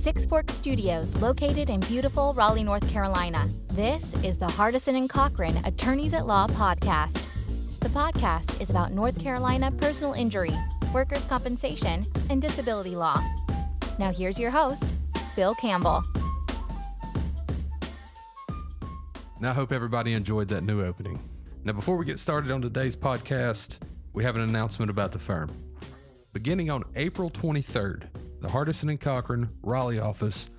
Six Forks Studios, located in beautiful Raleigh, North Carolina. This is the Hardison Cochran Attorneys at Law podcast. The podcast is about North Carolina personal injury, workers' compensation, and disability law. Now here's your host, Bill Campbell. Now, I hope everybody enjoyed that new opening. Now, before we get started on today's podcast, we have an announcement about the firm. Beginning on April 23rd, the Hardison Cochran Raleigh office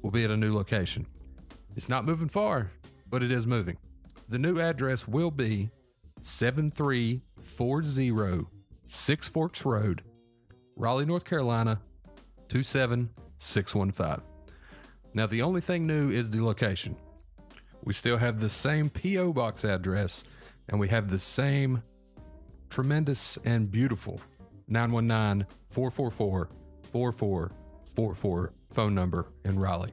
will be at a new location. It's not moving far, but it is moving. The new address will be 7340 Six Forks Road, Raleigh, North Carolina, 27615. Now, the only thing new is the location. We still have the same P.O. Box address, and we have the same tremendous and beautiful 919-444-4444 phone number in Raleigh.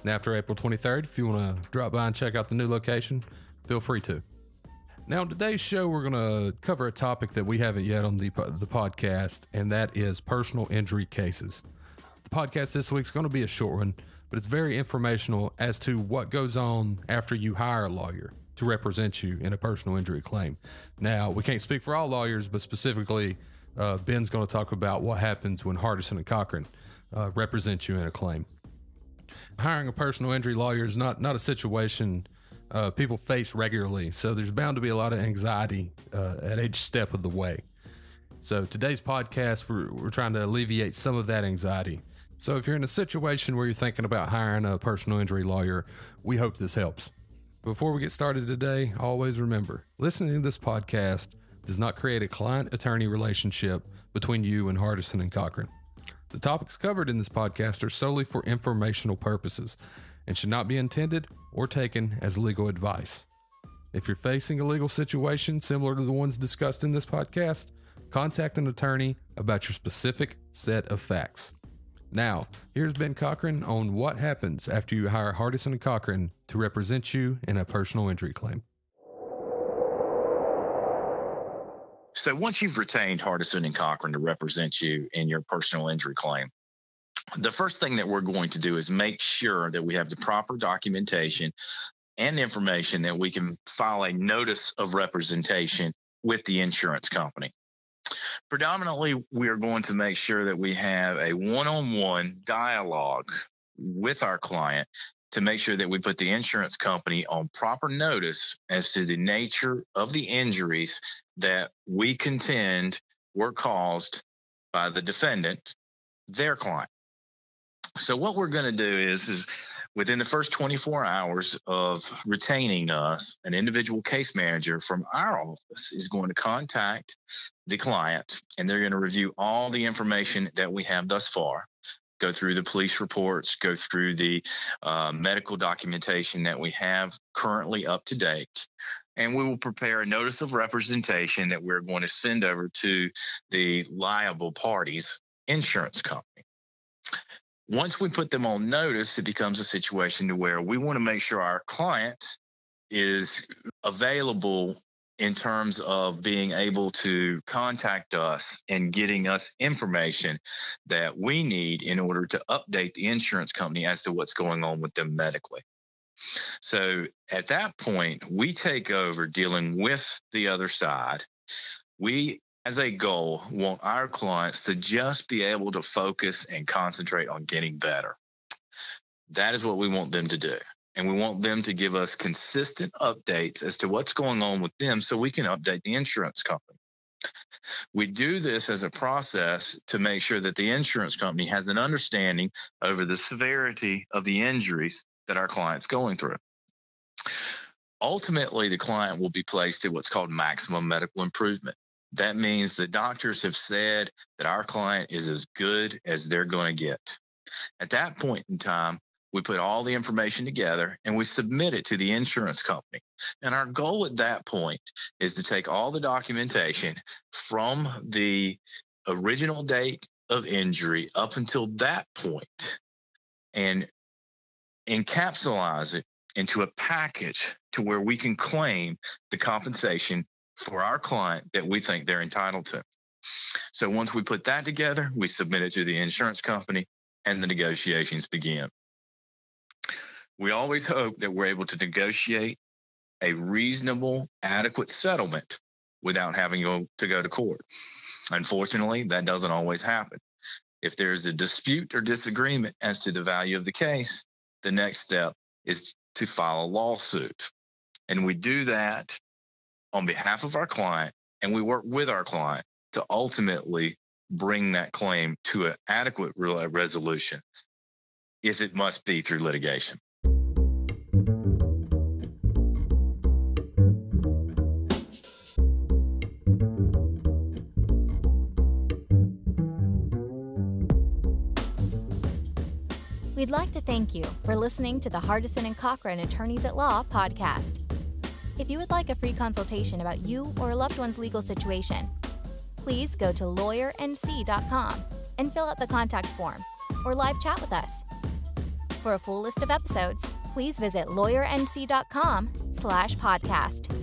And after April 23rd, if you want to drop by and check out the new location, feel free to. Now, on today's show, we're going to cover a topic that we haven't yet on the podcast, and that is personal injury cases. The podcast this week is going to be a short one, but it's very informational as to what goes on after you hire a lawyer to represent you in a personal injury claim. Now, we can't speak for all lawyers, but specifically, Ben's going to talk about what happens when Hardison and Cochran represent you in a claim. Hiring a personal injury lawyer is not a situation people face regularly, so there's bound to be a lot of anxiety at each step of the way. So today's podcast, we're trying to alleviate some of that anxiety. So if you're in a situation where you're thinking about hiring a personal injury lawyer, we hope this helps. Before we get started today, always remember, listening to this podcast does not create a client-attorney relationship between you and Hardison and Cochran. The topics covered in this podcast are solely for informational purposes and should not be intended or taken as legal advice. If you're facing a legal situation similar to the ones discussed in this podcast, contact an attorney about your specific set of facts. Now, here's Ben Cochran on what happens after you hire Hardison and Cochran to represent you in a personal injury claim. So once you've retained Hardison and Cochran to represent you in your personal injury claim, the first thing that we're going to do is make sure that we have the proper documentation and information that we can file a notice of representation with the insurance company. Predominantly, we are going to make sure that we have a one-on-one dialogue with our client to make sure that we put the insurance company on proper notice as to the nature of the injuries that we contend were caused by the defendant, their client. So what we're going to do is within the first 24 hours of retaining us, an individual case manager from our office is going to contact the client, and they're going to review all the information that we have thus far, go through the police reports, go through the medical documentation that we have currently up to date, and we will prepare a notice of representation that we're going to send over to the liable party's insurance company. Once we put them on notice, it becomes a situation to where we want to make sure our client is available in terms of being able to contact us and getting us information that we need in order to update the insurance company as to what's going on with them medically. So at that point, we take over dealing with the other side. We, as a goal, want our clients to just be able to focus and concentrate on getting better. That is what we want them to do. And we want them to give us consistent updates as to what's going on with them so we can update the insurance company. We do this as a process to make sure that the insurance company has an understanding over the severity of the injuries that our client's going through. Ultimately, the client will be placed at what's called maximum medical improvement. That means the doctors have said that our client is as good as they're going to get. At that point in time, we put all the information together and we submit it to the insurance company. And our goal at that point is to take all the documentation from the original date of injury up until that point and encapsulate it into a package to where we can claim the compensation for our client that we think they're entitled to. So once we put that together, we submit it to the insurance company, and the negotiations begin. We always hope that we're able to negotiate a reasonable, adequate settlement without having to go to court. Unfortunately, that doesn't always happen. If there's a dispute or disagreement as to the value of the case, the next step is to file a lawsuit. And we do that on behalf of our client, and we work with our client to ultimately bring that claim to an adequate resolution, if it must be through litigation. We'd like to thank you for listening to the Hardison Cochran Attorneys at Law podcast. If you would like a free consultation about you or a loved one's legal situation, please go to lawyernc.com and fill out the contact form or live chat with us. For a full list of episodes, please visit lawyernc.com/podcast.